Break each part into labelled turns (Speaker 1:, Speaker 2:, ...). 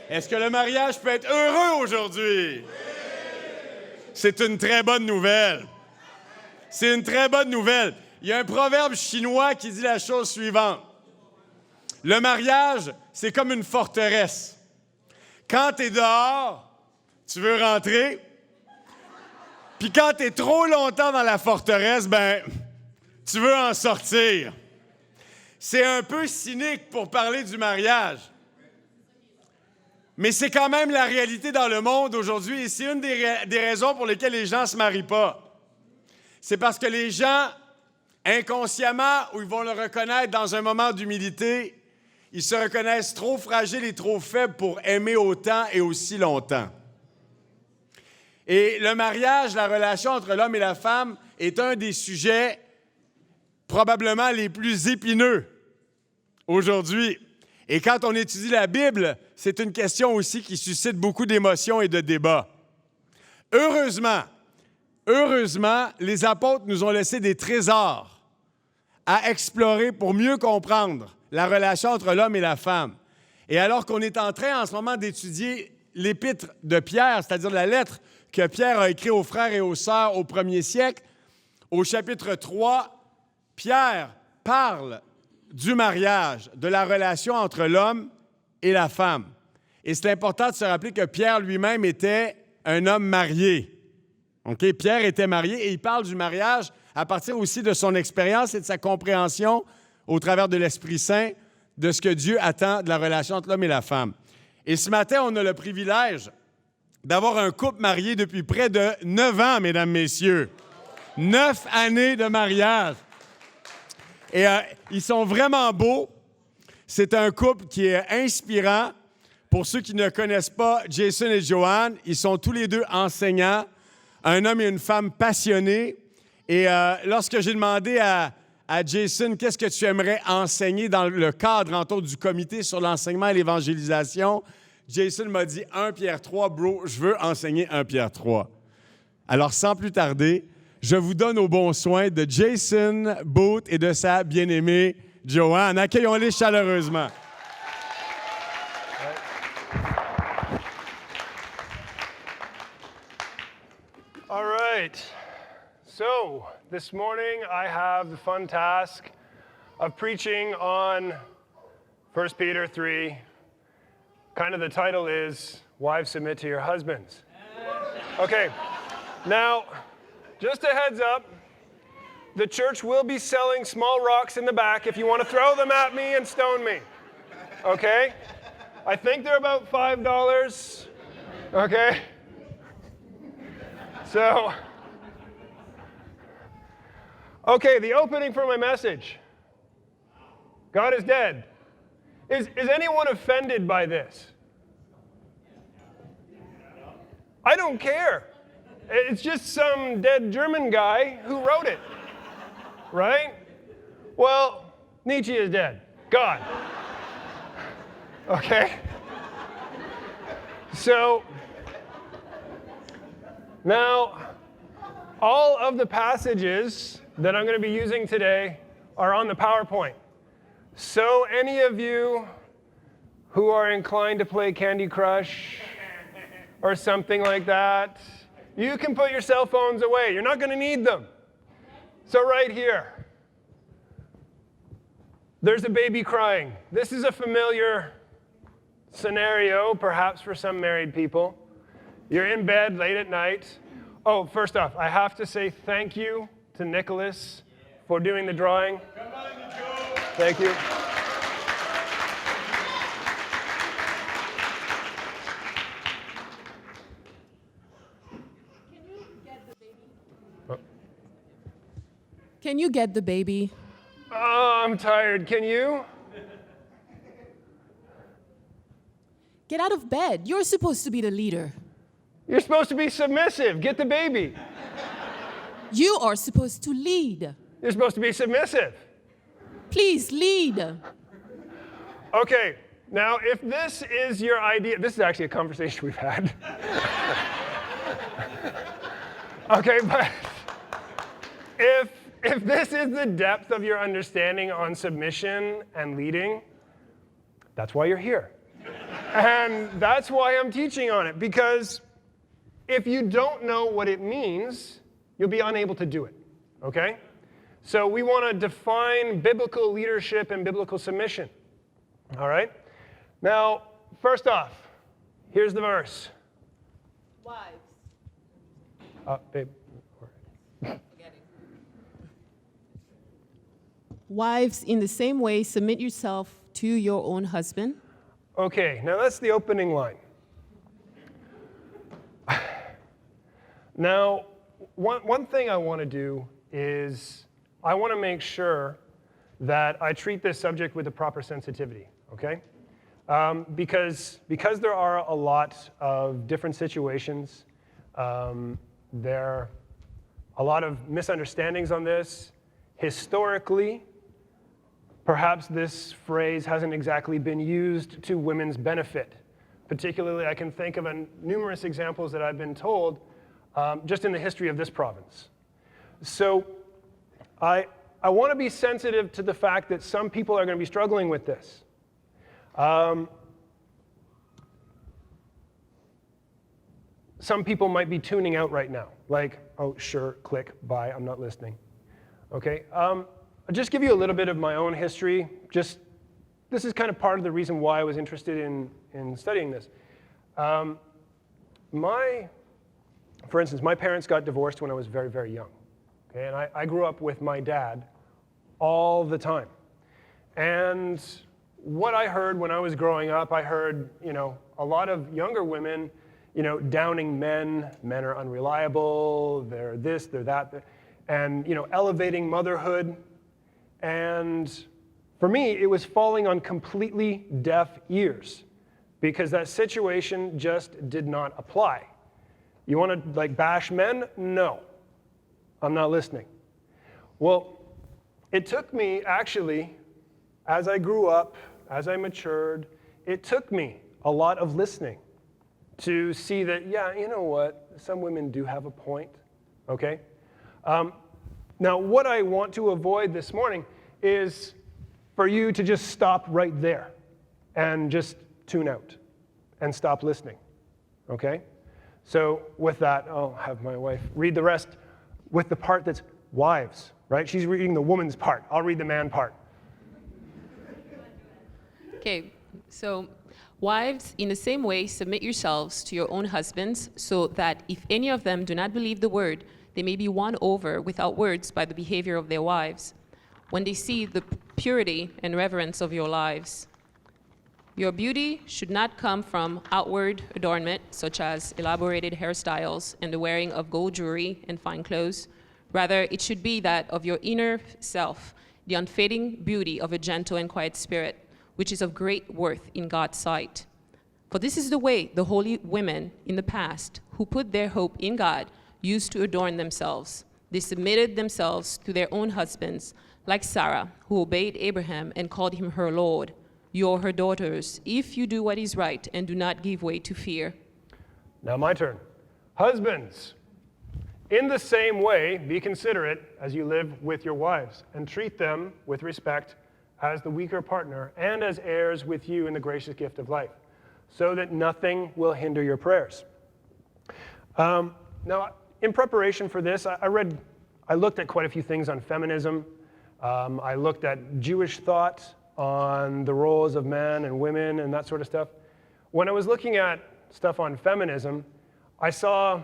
Speaker 1: Est-ce que le mariage peut être heureux aujourd'hui? C'est une très bonne nouvelle. C'est une très bonne nouvelle. Il y a un proverbe chinois qui dit la chose suivante. Le mariage, c'est comme une forteresse. Quand tu es dehors, tu veux rentrer. Puis quand tu es trop longtemps dans la forteresse, tu veux en sortir. C'est un peu cynique pour parler du mariage. Mais c'est quand même la réalité dans le monde aujourd'hui et c'est une des raisons pour lesquelles les gens ne se marient pas. C'est parce que les gens, inconsciemment, ou ils vont le reconnaître dans un moment d'humilité, ils se reconnaissent trop fragiles et trop faibles pour aimer autant et aussi longtemps. Et le mariage, la relation entre l'homme et la femme, est un des sujets probablement les plus épineux aujourd'hui. Et quand on étudie la Bible, c'est une question aussi qui suscite beaucoup d'émotions et de débats. Heureusement, les apôtres nous ont laissé des trésors à explorer pour mieux comprendre la relation entre l'homme et la femme. Et alors qu'on est en train en ce moment d'étudier l'épître de Pierre, c'est-à-dire la lettre que Pierre a écrite aux frères et aux sœurs au 1er siècle, au chapitre 3, Pierre parle du mariage, de la relation entre l'homme et la femme. Et c'est important de se rappeler que Pierre lui-même était un homme marié. Okay? Pierre était marié et il parle du mariage à partir aussi de son expérience et de sa compréhension au travers de l'Esprit Saint de ce que Dieu attend de la relation entre l'homme et la femme. Et ce matin, on a le privilège d'avoir un couple marié depuis près de 9 ans, mesdames, messieurs. 9 années de mariage. Et ils sont vraiment beaux. C'est un couple qui est inspirant. Pour ceux qui ne connaissent pas Jason et Joanne, ils sont tous les deux enseignants, un homme et une femme passionnés. Et lorsque j'ai demandé à Jason, qu'est-ce que tu aimerais enseigner dans le cadre, entre autres, du comité sur l'enseignement et l'évangélisation, Jason m'a dit 1 Pierre 3, bro, je veux enseigner 1 Pierre 3. Alors, sans plus tarder, je vous donne au bon soin de Jason Booth et de sa bien-aimée Joanne. Accueillons-les chaleureusement.
Speaker 2: All right. So, this morning I have the fun task of preaching on 1 Peter 3. Kind of the title is, Wives Submit to Your Husbands. Okay. Now, just a heads up, the church will be selling small rocks in the back if you want to throw them at me and stone me. Okay? I think they're about $5. Okay? So, okay, the opening for my message. God is dead. Is anyone offended by this? I don't care. It's just some dead German guy who wrote it, right? Well, Nietzsche is dead. God. Okay? So, now, all of the passages that I'm going to be using today are on the PowerPoint. So any of you who are inclined to play Candy Crush or something like that, you can put your cell phones away. You're not going to need them. So right here, there's a baby crying. This is a familiar scenario, perhaps for some married people. You're in bed late at night. Oh, first off, I have to say thank you to Nicholas for doing the drawing. Thank you.
Speaker 3: Can you get the baby?
Speaker 2: Oh, I'm tired. Can you?
Speaker 3: Get out of bed. You're supposed to be the leader.
Speaker 2: You're supposed to be submissive. Get the baby.
Speaker 3: You are supposed to lead.
Speaker 2: You're supposed to be submissive.
Speaker 3: Please lead.
Speaker 2: Okay, now if this is your idea, this is actually a conversation we've had. Okay, but if this is the depth of your understanding on submission and leading, that's why you're here. And that's why I'm teaching on it, because if you don't know what it means, you'll be unable to do it, okay? So we want to define biblical leadership and biblical submission, all right? Now, first off, here's the verse.
Speaker 3: Wives.
Speaker 2: Babe.
Speaker 3: Wives, in the same way, submit yourself to your own husband.
Speaker 2: Okay, now that's the opening line. Now, one thing I want to do is I want to make sure that I treat this subject with the proper sensitivity, okay? Because there are a lot of different situations, there are a lot of misunderstandings on this. Historically, perhaps this phrase hasn't exactly been used to women's benefit. Particularly, I can think of numerous examples that I've been told just in the history of this province. So I want to be sensitive to the fact that some people are going to be struggling with this. Some people might be tuning out right now, like, oh, sure, click, bye, I'm not listening. Okay, I'll just give you a little bit of my own history. This is kind of part of the reason why I was interested in studying this. For instance, my parents got divorced when I was very, very young. Okay, and I grew up with my dad all the time. And what I heard when I was growing up, I heard, a lot of younger women, downing men. Men are unreliable, they're this, they're that, and, elevating motherhood. And for me, it was falling on completely deaf ears because that situation just did not apply. You want to, bash men? No. I'm not listening. Well, it took me, actually, as I grew up, as I matured, it took me a lot of listening to see that, yeah, you know what? Some women do have a point, okay? Now, what I want to avoid this morning is for you to just stop right there and just tune out and stop listening, okay? So with that, I'll have my wife read the rest with the part that's wives, right? She's reading the woman's part. I'll read the man part.
Speaker 4: Okay, so wives, in the same way, submit yourselves to your own husbands, so that if any of them do not believe the word, they may be won over without words by the behavior of their wives, when they see the purity and reverence of your lives. Your beauty should not come from outward adornment, such as elaborated hairstyles and the wearing of gold jewelry and fine clothes. Rather, it should be that of your inner self, the unfading beauty of a gentle and quiet spirit, which is of great worth in God's sight. For this is the way the holy women in the past, who put their hope in God, used to adorn themselves. They submitted themselves to their own husbands, like Sarah, who obeyed Abraham and called him her Lord. You are her daughters, if you do what is right and do not give way to fear.
Speaker 2: Now my turn. Husbands, in the same way, be considerate as you live with your wives, and treat them with respect as the weaker partner and as heirs with you in the gracious gift of life, so that nothing will hinder your prayers. Now, in preparation for this, I looked at quite a few things on feminism. I looked at Jewish thought on the roles of men and women and that sort of stuff. When I was looking at stuff on feminism, I saw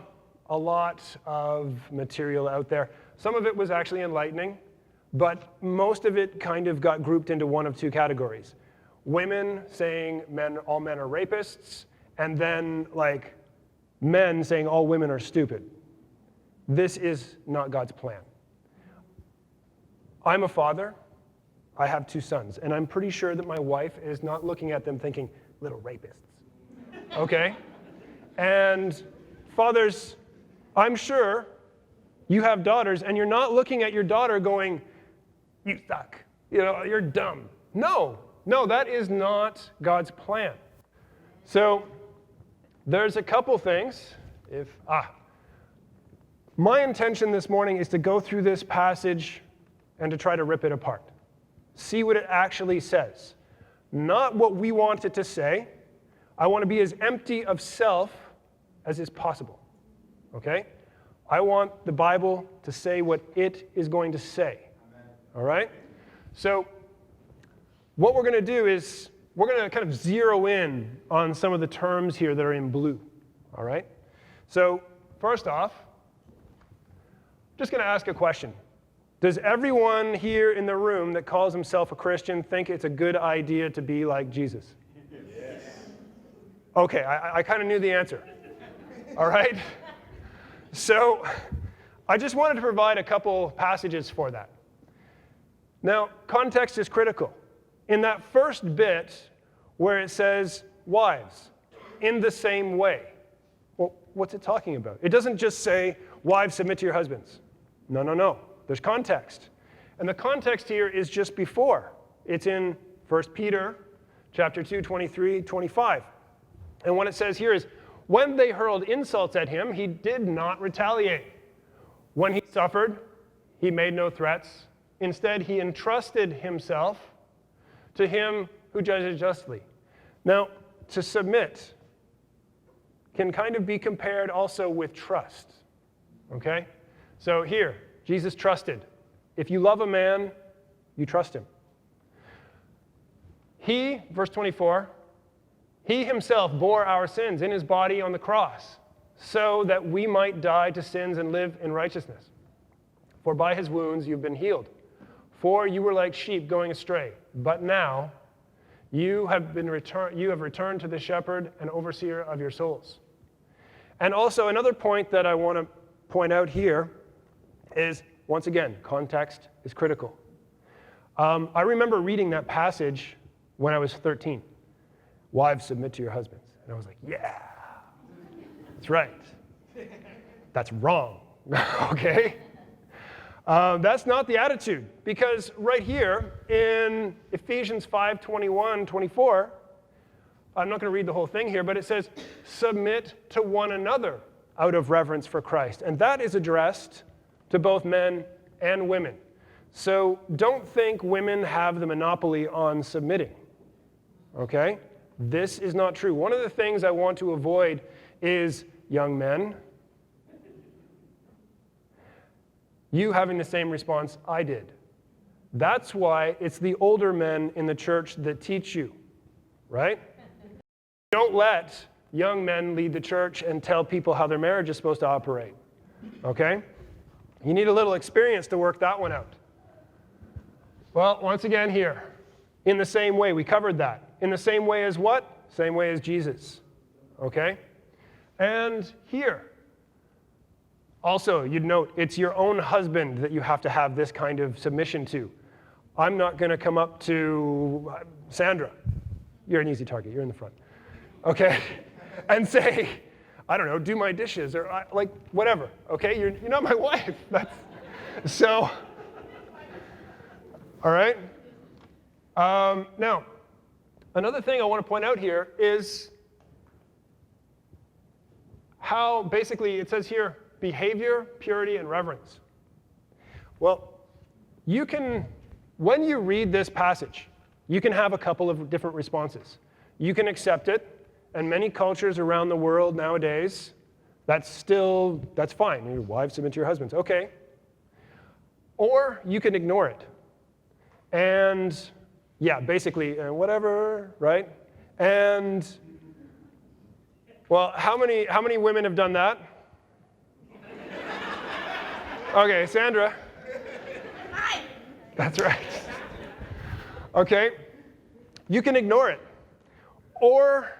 Speaker 2: a lot of material out there. Some of it was actually enlightening, but most of it kind of got grouped into one of two categories. Women saying all men are rapists, and then men saying all women are stupid. This is not God's plan. I'm a father. I have 2 sons, and I'm pretty sure that my wife is not looking at them thinking, little rapists, okay? And fathers, I'm sure you have daughters, and you're not looking at your daughter going, you suck, you're dumb. No, that is not God's plan. So there's a couple things. My intention this morning is to go through this passage and to try to rip it apart. See what it actually says. Not what we want it to say, I want to be as empty of self as is possible. Okay? I want the Bible to say what it is going to say. All right? So what we're going to do is we're going to kind of zero in on some of the terms here that are in blue. All right? So first off, just going to ask a question. Does everyone here in the room that calls himself a Christian think it's a good idea to be like Jesus? Yes. Okay, I kind of knew the answer. All right? So I just wanted to provide a couple passages for that. Now, context is critical. In that first bit where it says, wives, in the same way. Well, what's it talking about? It doesn't just say, wives, submit to your husbands. No. There's context. And the context here is just before. It's in 1 Peter chapter 2, 23, 25. And what it says here is, when they hurled insults at him, he did not retaliate. When he suffered, he made no threats. Instead, he entrusted himself to him who judges justly. Now, to submit can kind of be compared also with trust. Okay? So here, Jesus trusted. If you love a man, you trust him. He, verse 24, he himself bore our sins in his body on the cross, so that we might die to sins and live in righteousness. For by his wounds you've been healed. For you were like sheep going astray, but now you have returned to the shepherd and overseer of your souls. And also another point that I want to point out here is, once again, context is critical. I remember reading that passage when I was 13. Wives, submit to your husbands. And I was like, yeah, that's right. That's wrong, okay? That's not the attitude, because right here in Ephesians 5:21, 24, I'm not going to read the whole thing here, but it says, submit to one another out of reverence for Christ. And that is addressed to both men and women. So don't think women have the monopoly on submitting, okay? This is not true. One of the things I want to avoid is young men, you having the same response I did. That's why it's the older men in the church that teach you, right? Don't let young men lead the church and tell people how their marriage is supposed to operate, okay? You need a little experience to work that one out. Well, once again here, in the same way, we covered that. In the same way as what? Same way as Jesus, okay? And here, also, you'd note, it's your own husband that you have to have this kind of submission to. I'm not going to come up to Sandra. You're an easy target. You're in the front. Okay? And say, I don't know, do my dishes or like whatever. Okay? You're not my wife. So, all right? Now, another thing I want to point out here is how basically it says here, behavior, purity, and reverence. Well, you can, when you read this passage, you can have a couple of different responses. You can accept it, and many cultures around the world nowadays, that's fine. Your wives submit to your husbands, okay. Or you can ignore it. And yeah, basically, whatever, right? And, well, how many women have done that? Okay, Sandra. Hi. That's right. Okay. You can ignore it. Or,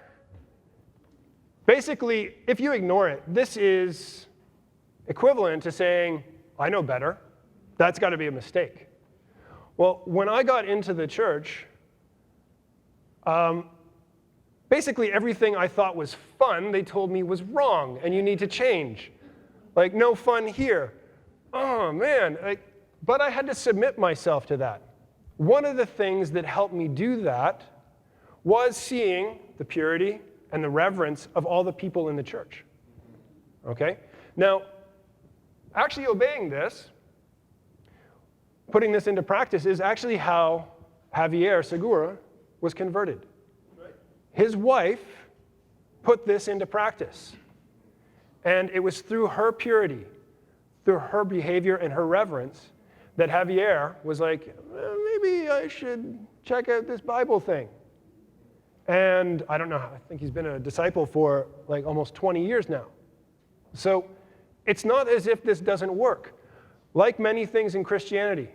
Speaker 2: basically, if you ignore it, this is equivalent to saying, I know better. That's got to be a mistake. Well, when I got into the church, basically everything I thought was fun, they told me was wrong, and you need to change. Like, no fun here. Oh, man. But I had to submit myself to that. One of the things that helped me do that was seeing the purity and the reverence of all the people in the church. Okay? Now, actually obeying this, putting this into practice, is actually how Javier Segura was converted. His wife put this into practice. And it was through her purity, through her behavior and her reverence, that Javier was like, maybe I should check out this Bible thing. And I don't know, I think he's been a disciple for like almost 20 years now. So it's not as if this doesn't work. Like many things in Christianity,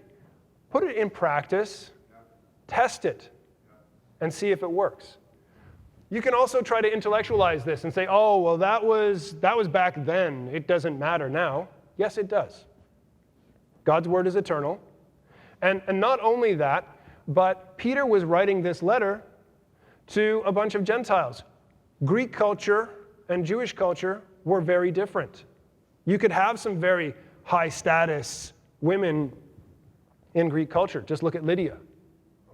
Speaker 2: put it in practice, test it, and see if it works. You can also try to intellectualize this and say, oh, well, that was back then. It doesn't matter now. Yes, it does. God's word is eternal. And not only that, but Peter was writing this letter to a bunch of Gentiles. Greek culture and Jewish culture were very different. You could have some very high status women in Greek culture. Just look at Lydia,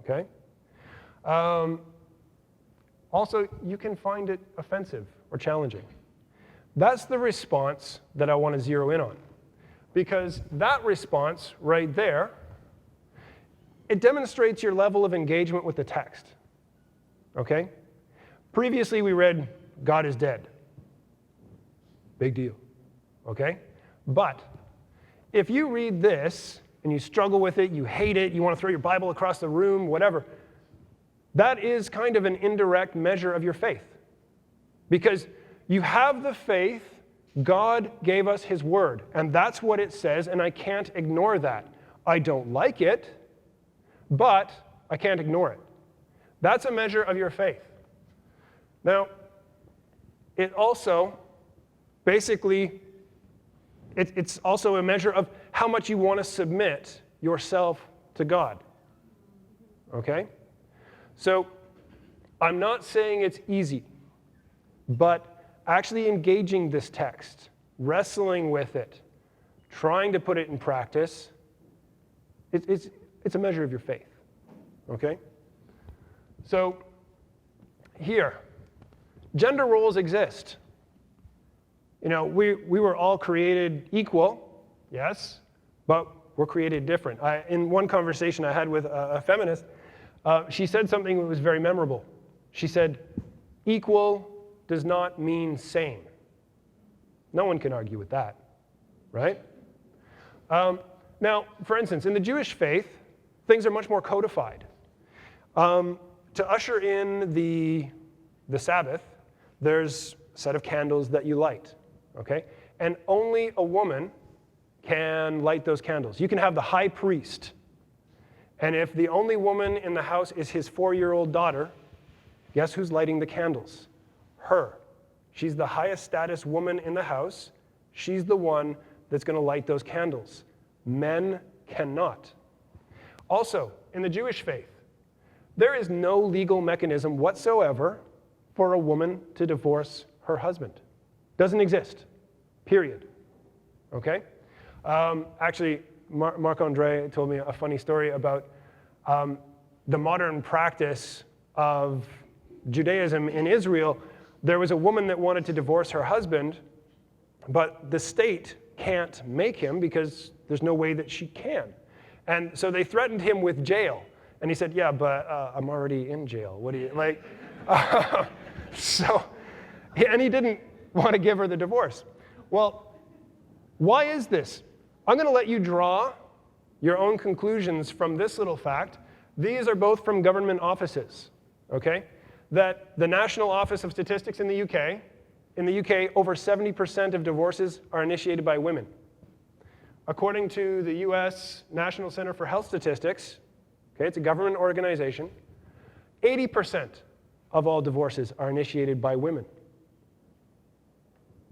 Speaker 2: okay? Also, you can find it offensive or challenging. That's the response that I want to zero in on. Because that response right there, it demonstrates your level of engagement with the text. Okay? Previously, we read, God is dead. Big deal. Okay? But if you read this and you struggle with it, you hate it, you want to throw your Bible across the room, whatever, that is kind of an indirect measure of your faith. Because you have the faith, God gave us his word, and that's what it says, and I can't ignore that. I don't like it, but I can't ignore it. That's a measure of your faith. Now, it also, basically, it's also a measure of how much you want to submit yourself to God. Okay? So, I'm not saying it's easy, but actually engaging this text, wrestling with it, trying to put it in practice, it's a measure of your faith. Okay? So, here, gender roles exist. You know, we were all created equal, yes, but we're created different. In one conversation I had with a feminist, she said something that was very memorable. She said, equal does not mean same. No one can argue with that, right? Now, for instance, in the Jewish faith, things are much more codified. To usher in the Sabbath, there's a set of candles that you light, okay? And only a woman can light those candles. You can have the high priest, and if the only woman in the house is his 4-year-old daughter, guess who's lighting the candles? Her. She's the highest status woman in the house. She's the one that's going to light those candles. Men cannot. Also, in the Jewish faith, there is no legal mechanism whatsoever for a woman to divorce her husband. Doesn't exist. Period. Okay? Actually, Marc-Andre told me a funny story about the modern practice of Judaism in Israel. There was a woman that wanted to divorce her husband, but the state can't make him because there's no way that she can. And so they threatened him with jail. And he said, yeah, but I'm already in jail. What do you, like, and he didn't want to give her the divorce. Well, why is this? I'm going to let you draw your own conclusions from this little fact. These are both from government offices, okay? That the National Office of Statistics in the UK, over 70% of divorces are initiated by women. According to the US National Center for Health Statistics, okay, it's a government organization, 80% of all divorces are initiated by women.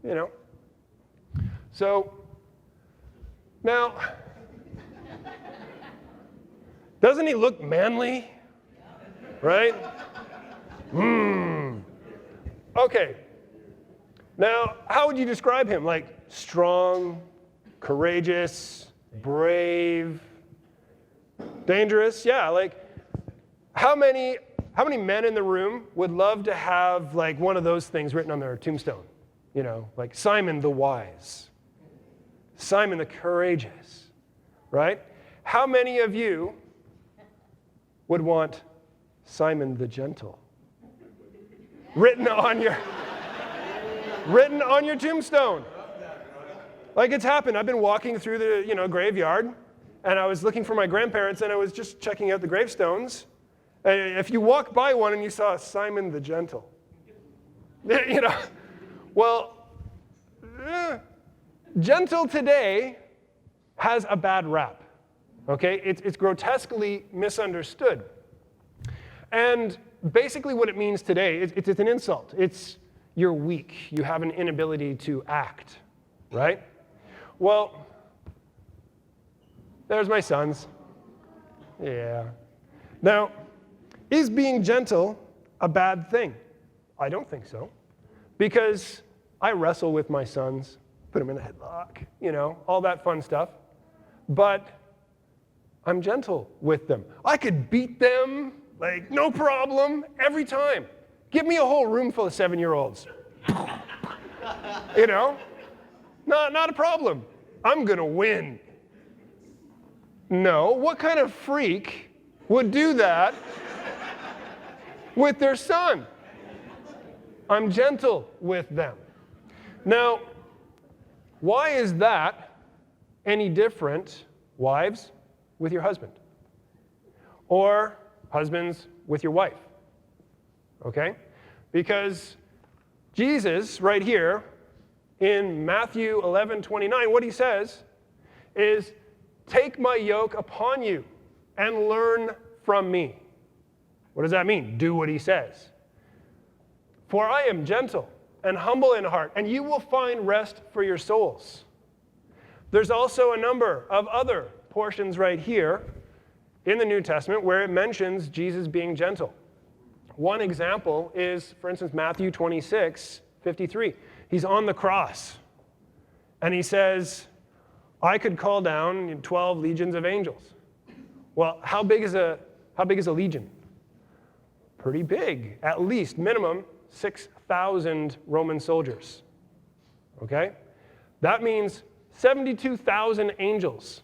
Speaker 2: You know? So, now, doesn't he look manly? Right? Okay. Now, how would you describe him? Like strong, courageous, brave, dangerous? Yeah, like how many men in the room would love to have like one of those things written on their tombstone? You know, like Simon the wise, Simon the courageous, right? How many of you would want Simon the gentle written on your Written on your tombstone. Like it's happened. I've been walking through the graveyard, and I was looking for my grandparents, and I was just checking out the gravestones. If you walk by one and you saw Simon the Gentle, gentle today has a bad rap. Okay, it's grotesquely misunderstood, and basically what it means today, it's an insult. It's you're weak. You have an inability to act, right? Well, there's my sons. Yeah. Now, is being gentle a bad thing? I don't think so, because I wrestle with my sons, put them in a headlock, all that fun stuff, but I'm gentle with them. I could beat them, like, no problem, every time. Give me a whole room full of 7-year-olds. Not a problem. I'm going to win. No, what kind of freak would do that with their son? I'm gentle with them. Now, why is that any different, wives, with your husband? Or husbands with your wife? Okay? Because Jesus, right here, in Matthew 11:29, what he says is, take my yoke upon you and learn from me. What does that mean? Do what he says. For I am gentle and humble in heart, and you will find rest for your souls. There's also a number of other portions right here in the New Testament where it mentions Jesus being gentle. One example is, for instance, Matthew 26:53. He's on the cross, and he says, I could call down 12 legions of angels. Well, how big is a legion? Pretty big, at least, minimum 6,000 Roman soldiers. Okay? That means 72,000 angels.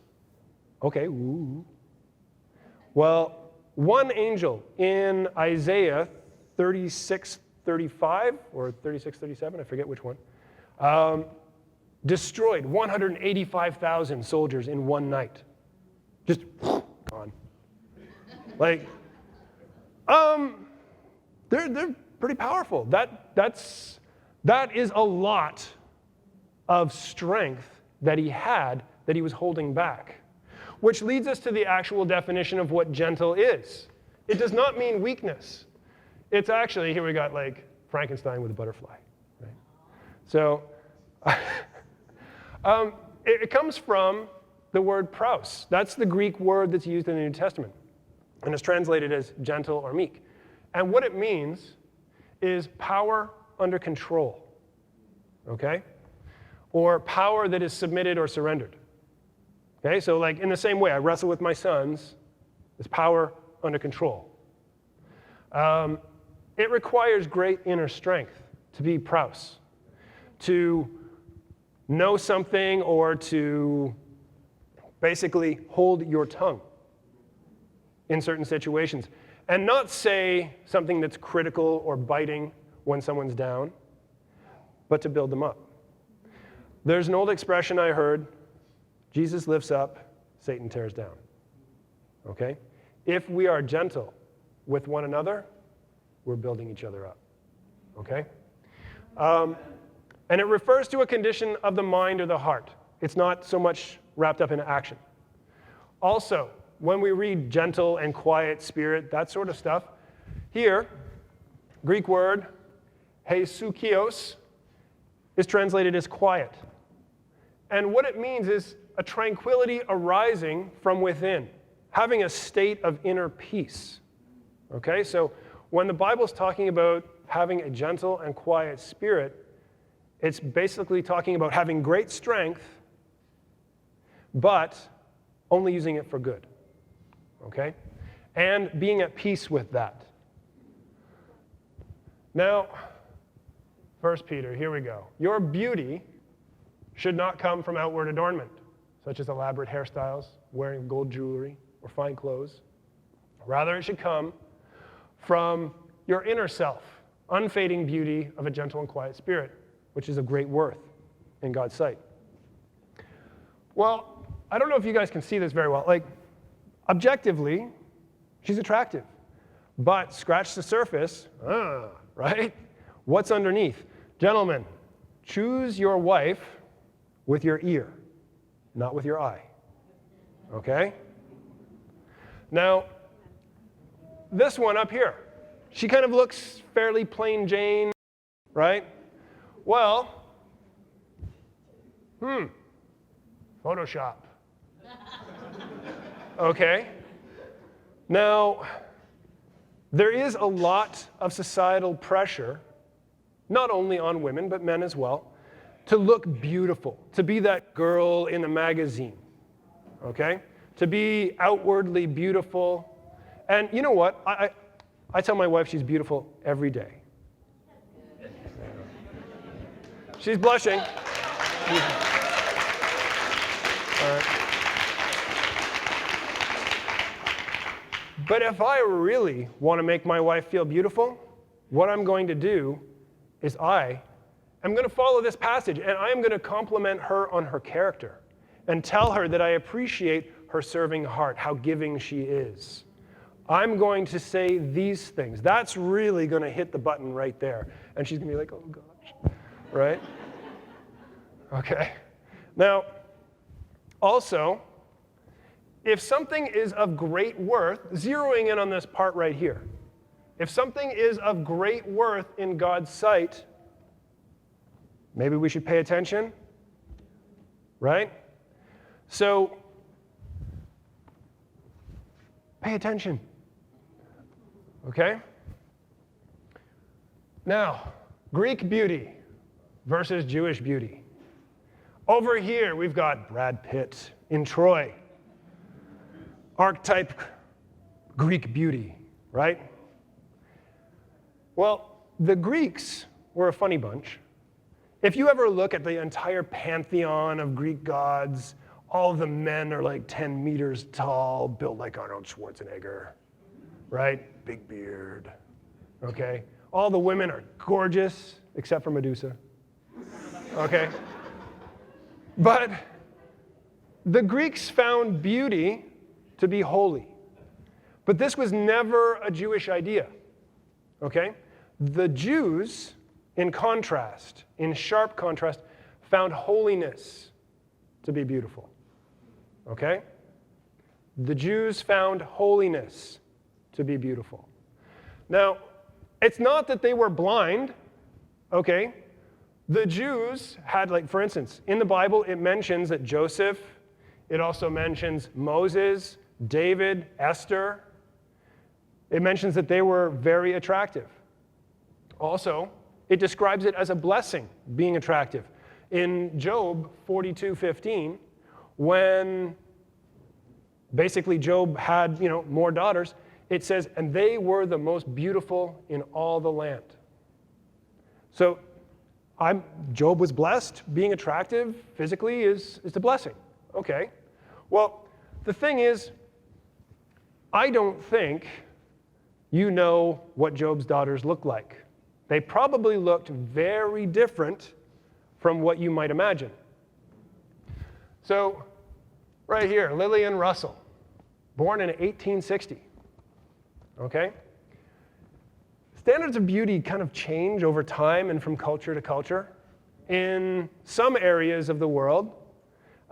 Speaker 2: Okay, ooh. Well, one angel in Isaiah 36:35 or 36:37, I forget which one, destroyed 185,000 soldiers in one night. Just gone. Like, they're pretty powerful. That is a lot of strength that he had that he was holding back. Which leads us to the actual definition of what gentle is. It does not mean weakness. It's actually, here we got like Frankenstein with a butterfly. Right? So it comes from the word praus. That's the Greek word that's used in the New Testament. And it's translated as gentle or meek. And what it means is power under control. Okay? Or power that is submitted or surrendered. Okay, so like in the same way, I wrestle with my sons, it's power under control. It requires great inner strength to be praus, to know something or to basically hold your tongue in certain situations and not say something that's critical or biting when someone's down, but to build them up. There's an old expression I heard, Jesus lifts up, Satan tears down. Okay? If we are gentle with one another, we're building each other up. Okay? And it refers to a condition of the mind or the heart. It's not so much wrapped up in action. Also, when we read gentle and quiet spirit, that sort of stuff, here, Greek word, heisukios, is translated as quiet. And what it means is a tranquility arising from within, having a state of inner peace. Okay, so when the Bible's talking about having a gentle and quiet spirit, it's basically talking about having great strength, but only using it for good. Okay? And being at peace with that. Now, 1 Peter, here we go. Your beauty should not come from outward adornment, such as elaborate hairstyles, wearing gold jewelry, or fine clothes. Rather, it should come from your inner self, unfading beauty of a gentle and quiet spirit. which is of great worth in God's sight. Well, I don't know if you guys can see this very well. Like, objectively, she's attractive. But scratch the surface, right? What's underneath? Gentlemen, choose your wife with your ear, not with your eye. Okay? Now, this one up here, she kind of looks fairly plain Jane, right? Well, Photoshop. Okay? Now, there is a lot of societal pressure, not only on women, but men as well, to look beautiful, to be that girl in the magazine, okay? To be outwardly beautiful. And you know what? I tell my wife she's beautiful every day. She's blushing. All right. But if I really want to make my wife feel beautiful, what I'm going to do is I'm going to follow this passage, and I am going to compliment her on her character and tell her that I appreciate her serving heart, how giving she is. I'm going to say these things. That's really going to hit the button right there. And she's going to be like, oh, gosh, right? Okay. Now, also, if something is of great worth, zeroing in on this part right here, if something is of great worth in God's sight, maybe we should pay attention, right? So, pay attention, okay? Now, Greek beauty versus Jewish beauty. Over here, we've got Brad Pitt in Troy. Archetype Greek beauty, right? Well, the Greeks were a funny bunch. If you ever look at the entire pantheon of Greek gods, all the men are like 10 meters tall, built like Arnold Schwarzenegger, right? Big beard, okay? All the women are gorgeous, except for Medusa, okay? But the Greeks found beauty to be holy. But this was never a Jewish idea, okay? The Jews, in contrast, in sharp contrast, found holiness to be beautiful, okay? The Jews found holiness to be beautiful. Now, it's not that they were blind, okay? The Jews had, like, for instance, in the Bible, it mentions that Joseph, it also mentions Moses, David, Esther. It mentions that they were very attractive. Also, it describes it as a blessing, being attractive. In Job 42:15, when basically Job had, more daughters, it says, and they were the most beautiful in all the land. So Job was blessed. Being attractive physically is a blessing. Okay. Well, the thing is, I don't think you know what Job's daughters looked like. They probably looked very different from what you might imagine. So, right here, Lillian Russell, born in 1860. Okay? Standards of beauty kind of change over time and from culture to culture. In some areas of the world,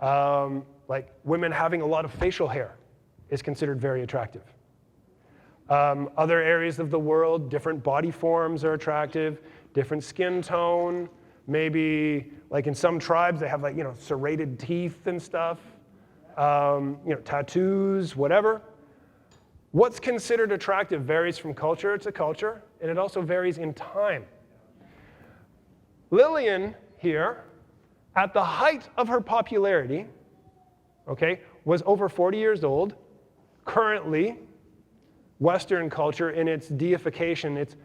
Speaker 2: like women having a lot of facial hair is considered very attractive. Other areas of the world, different body forms are attractive, different skin tone. Maybe, like in some tribes, they have serrated teeth and stuff, tattoos, whatever. What's considered attractive varies from culture to culture, and it also varies in time. Lillian here, at the height of her popularity, was over 40 years old. Currently, Western culture, in its deification, its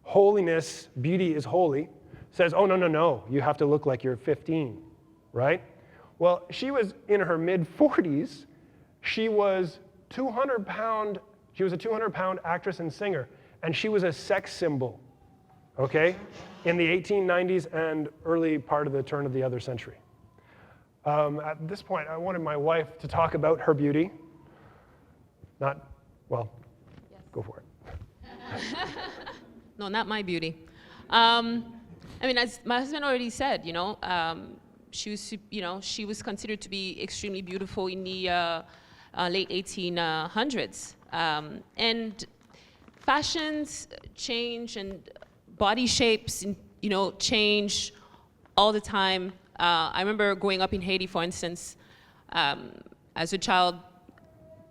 Speaker 2: holiness, beauty is holy, says, oh, no, you have to look like you're 15, right? Well, she was in her mid-40s. She was a 200-pound actress and singer, and she was a sex symbol, in the 1890s and early part of the turn of the other century. At this point, I wanted my wife to talk about her beauty. Yes. Go for it.
Speaker 4: No, not my beauty. I mean, as my husband already said, she was considered to be extremely beautiful in the late 1800s. And fashions change and body shapes, change all the time. I remember growing up in Haiti, for instance, as a child,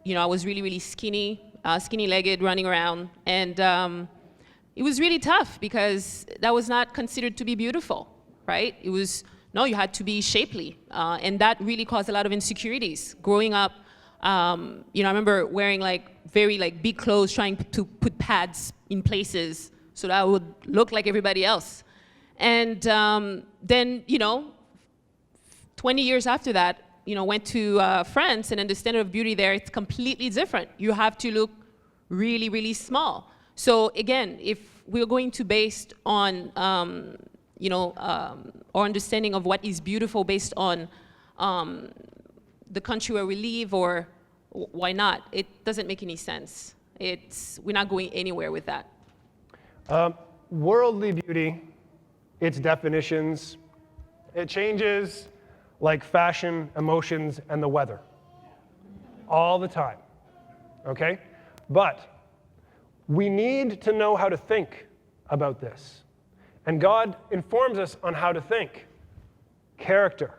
Speaker 4: I was really, really skinny-legged, running around. And it was really tough because that was not considered to be beautiful, right? You had to be shapely. And that really caused a lot of insecurities. Growing up, I remember wearing very big clothes, trying to put pads in places so that I would look like everybody else. And then, 20 years after that, went to France, and then the standard of beauty there, it's completely different. You have to look really, really small. So again, if we're going to base on, our understanding of what is beautiful based on the country where we live, or why not? It doesn't make any sense. We're not going anywhere with that.
Speaker 2: Worldly beauty, its definitions, it changes like fashion, emotions, and the weather. All the time, okay? But we need to know how to think about this. And God informs us on how to think. Character.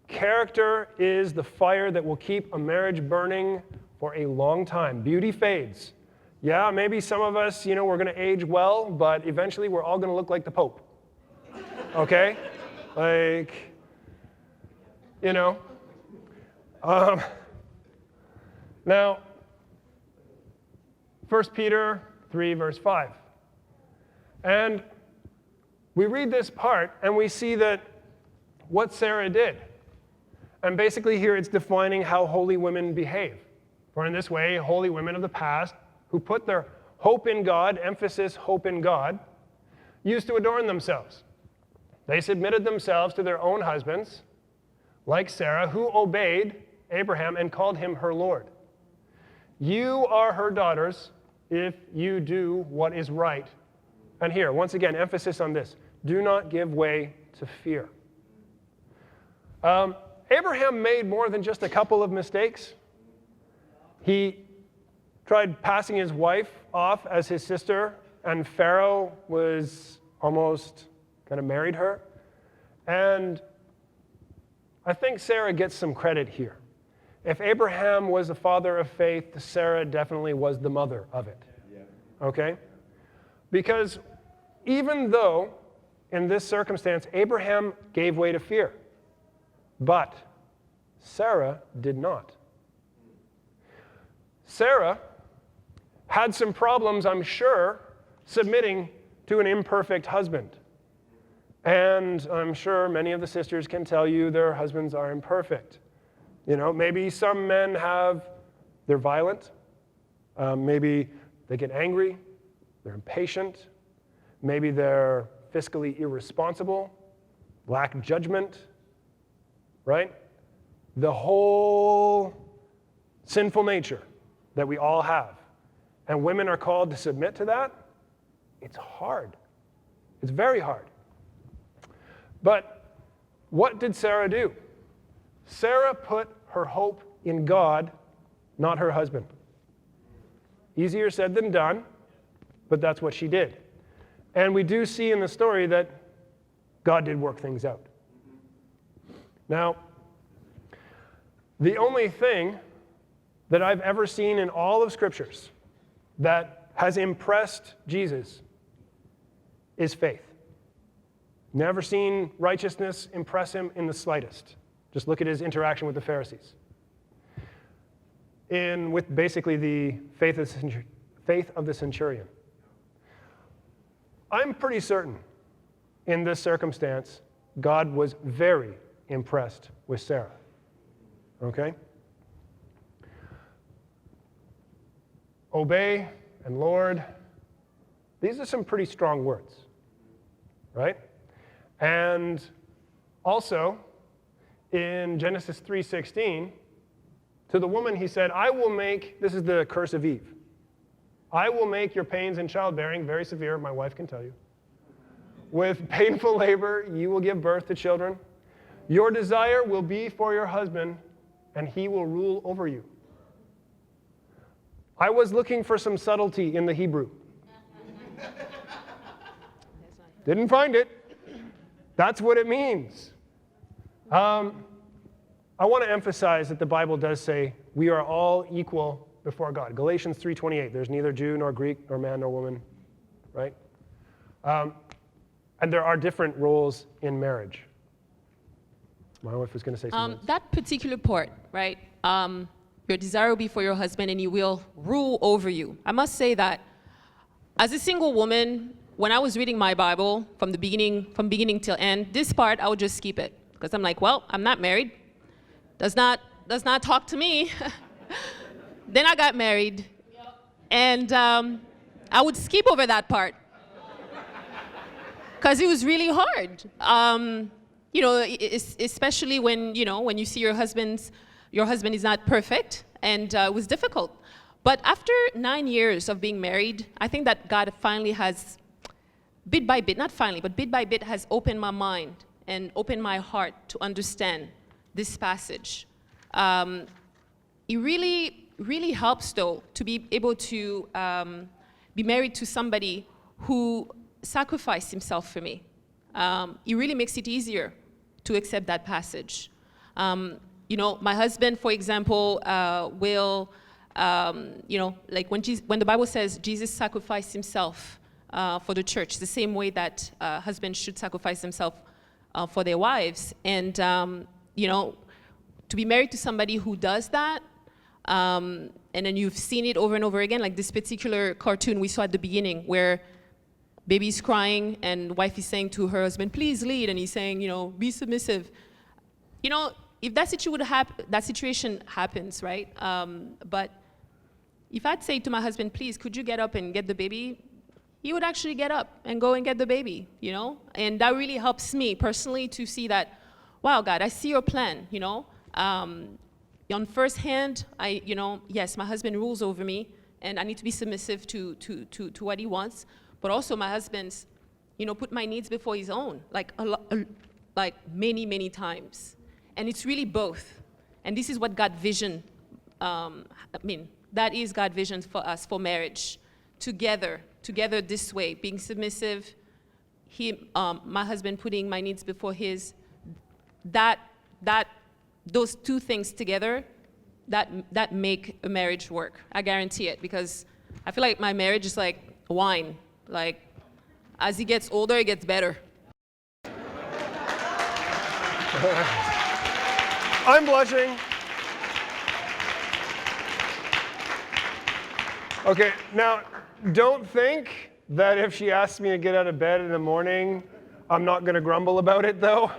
Speaker 2: Character is the fire that will keep a marriage burning for a long time. Beauty fades. Yeah, maybe some of us, we're going to age well, but eventually we're all going to look like the Pope. Okay? Now, 1 Peter 3, verse 5. And we read this part, and we see that what Sarah did. And basically here it's defining how holy women behave. For in this way, holy women of the past, who put their hope in God, emphasis hope in God, used to adorn themselves. They submitted themselves to their own husbands, like Sarah, who obeyed Abraham and called him her Lord. You are her daughters if you do what is right. And here, once again, emphasis on this. Do not give way to fear. Abraham made more than just a couple of mistakes. He tried passing his wife off as his sister, and Pharaoh was almost kind of married her. And I think Sarah gets some credit here. If Abraham was the father of faith, Sarah definitely was the mother of it. Okay? Because even though in this circumstance Abraham gave way to fear, but Sarah did not. Sarah had some problems, I'm sure, submitting to an imperfect husband. And I'm sure many of the sisters can tell you their husbands are imperfect. Maybe some men they're violent. Maybe they get angry. They're impatient. Maybe they're fiscally irresponsible, lack judgment, right? The whole sinful nature that we all have. And women are called to submit to that. It's hard. It's very hard. But what did Sarah do? Sarah put her hope in God, not her husband. Easier said than done, but that's what she did. And we do see in the story that God did work things out. Now, the only thing that I've ever seen in all of Scriptures that has impressed Jesus is faith. Never seen righteousness impress him in the slightest. Just look at his interaction with the Pharisees. With basically the faith of the centurion. I'm pretty certain in this circumstance, God was very impressed with Sarah. Okay? Obey and Lord, these are some pretty strong words. right? And also, in Genesis 3:16, to the woman he said, I will make, this is the curse of Eve, I will make your pains in childbearing very severe, my wife can tell you. With painful labor, you will give birth to children. Your desire will be for your husband, and he will rule over you. I was looking for some subtlety in the Hebrew. Didn't find it. That's what it means. I want to emphasize that the Bible does say we are all equal before God. Galatians 3:28, there's neither Jew nor Greek nor man nor woman, right? And there are different roles in marriage. My wife was going to say something.
Speaker 4: That particular part, right? Your desire will be for your husband and he will rule over you. I must say that as a single woman, when I was reading my Bible from beginning till end, this part I would just skip it because I'm like, well, I'm not married. Does not talk to me. Then I got married, and I would skip over that part because it was really hard. Especially when you see your husband is not perfect, and it was difficult. But after 9 years of being married, I think that God finally has, bit by bit, not finally, but bit by bit, has opened my mind and opened my heart to understand this passage. It really helps, though, to be able to be married to somebody who sacrificed himself for me. It really makes it easier to accept that passage. My husband, for example, will, like when the Bible says Jesus sacrificed himself for the church, the same way that husbands should sacrifice themselves for their wives. And, to be married to somebody who does that, and then you've seen it over and over again, like this particular cartoon we saw at the beginning where baby's crying and wife is saying to her husband, please lead, and he's saying, be submissive. If that situation happens, right? But if I'd say to my husband, please, could you get up and get the baby? He would actually get up and go and get the baby, And that really helps me personally to see that, wow, God, I see your plan, On first hand, yes, my husband rules over me, and I need to be submissive to what he wants. But also, my husband's, put my needs before his own, like many, many times. And it's really both. And this is what God vision. That is God's vision for us for marriage, together this way, being submissive. My husband putting my needs before his. Those two things together, that make a marriage work. I guarantee it, because I feel like my marriage is like wine. Like, as he gets older, it gets better.
Speaker 2: I'm blushing. Okay, now, don't think that if she asks me to get out of bed in the morning, I'm not going to grumble about it, though.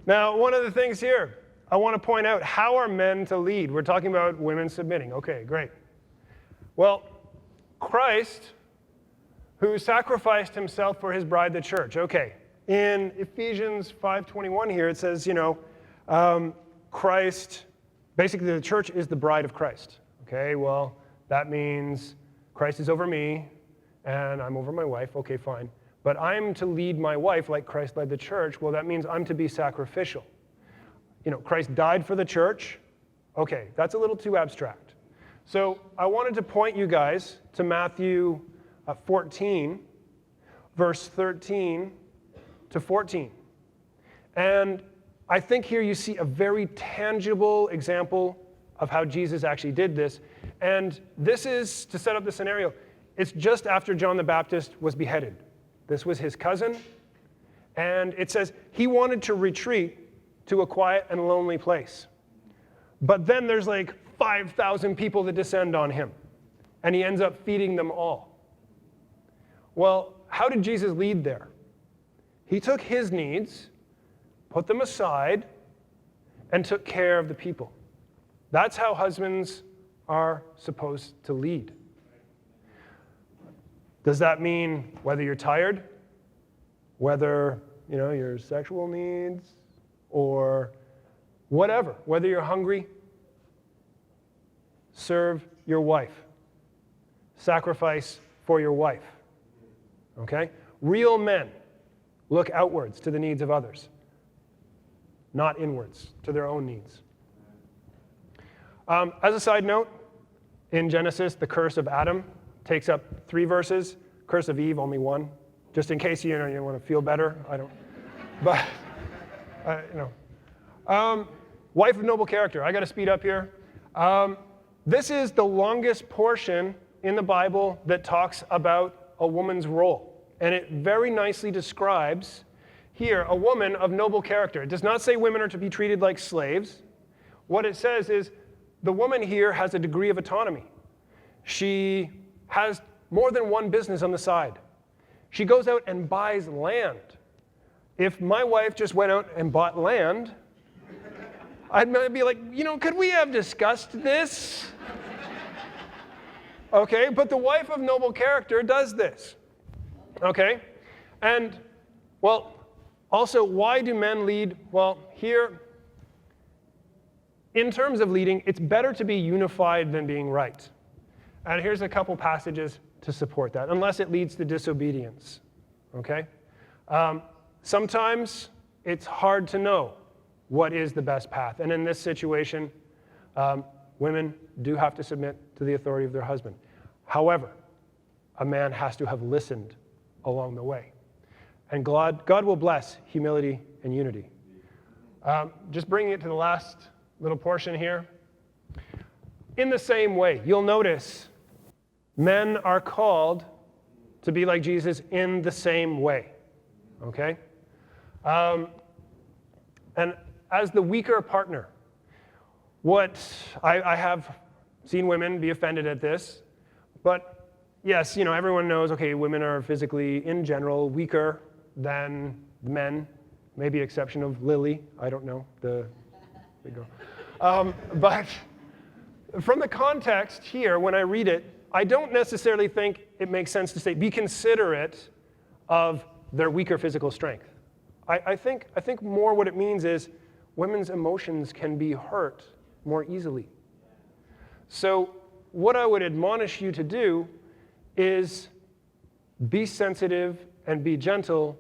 Speaker 2: Now, one of the things here, I want to point out, how are men to lead? We're talking about women submitting. Okay, great. Well, Christ, who sacrificed himself for his bride, the church. Okay, in Ephesians 5:21 here, it says, Christ, basically the church is the bride of Christ. Okay, well, that means Christ is over me, and I'm over my wife. Okay, fine. But I'm to lead my wife like Christ led the church. Well, that means I'm to be sacrificial. Christ died for the church. Okay, that's a little too abstract. So I wanted to point you guys to Matthew 14, verse 13 to 14. And I think here you see a very tangible example of how Jesus actually did this. And this is, to set up the scenario, it's just after John the Baptist was beheaded. This was his cousin, and it says he wanted to retreat to a quiet and lonely place. But then there's like 5,000 people that descend on him, and he ends up feeding them all. Well, how did Jesus lead there? He took his needs, put them aside, and took care of the people. That's how husbands are supposed to lead. Does that mean whether you're tired, whether, your sexual needs, or whatever, whether you're hungry? Serve your wife. Sacrifice for your wife. Okay? Real men look outwards to the needs of others, not inwards to their own needs. As a side note, in Genesis, the curse of Adam takes up 3 verses. Curse of Eve, only 1. Just in case you want to feel better. I don't. But wife of noble character. I got to speed up here. This is the longest portion in the Bible that talks about a woman's role. And it very nicely describes here a woman of noble character. It does not say women are to be treated like slaves. What it says is the woman here has a degree of autonomy. She has more than one business on the side. She goes out and buys land. If my wife just went out and bought land, I'd be like, could we have discussed this? Okay, but the wife of noble character does this. Okay, and, also, why do men lead? Well, here, in terms of leading, it's better to be unified than being right. And here's a couple passages to support that, unless it leads to disobedience. Okay? Sometimes it's hard to know what is the best path. And in this situation, women do have to submit to the authority of their husband. However, a man has to have listened along the way. And God will bless humility and unity. Just bringing it to the last little portion here. In the same way, you'll notice men are called to be like Jesus in the same way. Okay? And as the weaker partner, what I have seen women be offended at this, but yes, everyone knows, okay, women are physically, in general, weaker than men, maybe exception of Lily. I don't know. There you go. But from the context here, when I read it, I don't necessarily think it makes sense to say, be considerate of their weaker physical strength. I think more what it means is women's emotions can be hurt more easily. So what I would admonish you to do is be sensitive and be gentle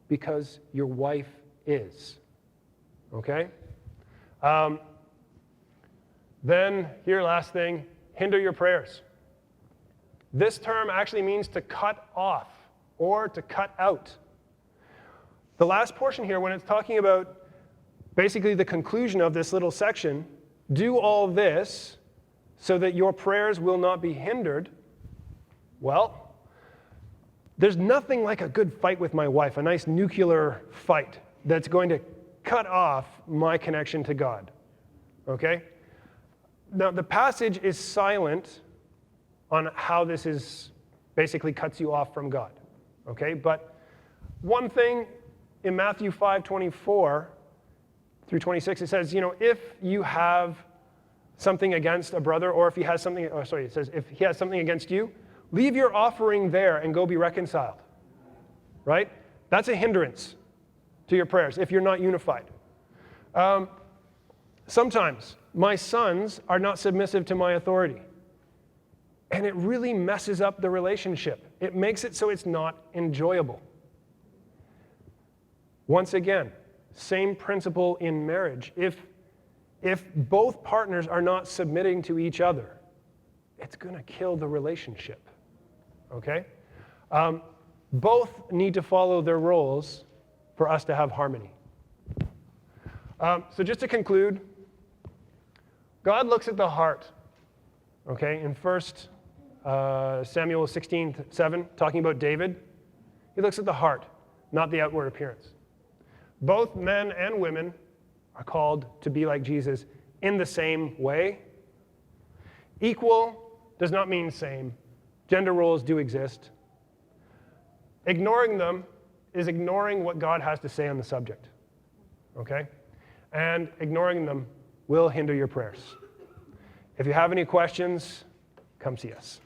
Speaker 2: because your wife is. Okay? Then, here, last thing, hinder your prayers. This term actually means to cut off or to cut out. The last portion here, when it's talking about basically the conclusion of this little section, do all this so that your prayers will not be hindered. Well, there's nothing like a good fight with my wife, a nice nuclear fight that's going to cut off my connection to God. Okay? Now, the passage is silent on how this is basically cuts you off from God. Okay? But one thing in Matthew 5:24 through 26, it says, if you have something against a brother, or if he has something, it says, if he has something against you, leave your offering there and go be reconciled. Right? That's a hindrance to your prayers if you're not unified. Sometimes my sons are not submissive to my authority. And it really messes up the relationship. It makes it so it's not enjoyable. Once again, same principle in marriage. If both partners are not submitting to each other, it's going to kill the relationship. Okay? Both need to follow their roles for us to have harmony. So just to conclude, God looks at the heart. Okay? In 1 Samuel 16:7, talking about David, he looks at the heart, not the outward appearance. Both men and women are called to be like Jesus in the same way. Equal does not mean same. Gender roles do exist. Ignoring them is ignoring what God has to say on the subject. Okay? And ignoring them will hinder your prayers. If you have any questions, come see us.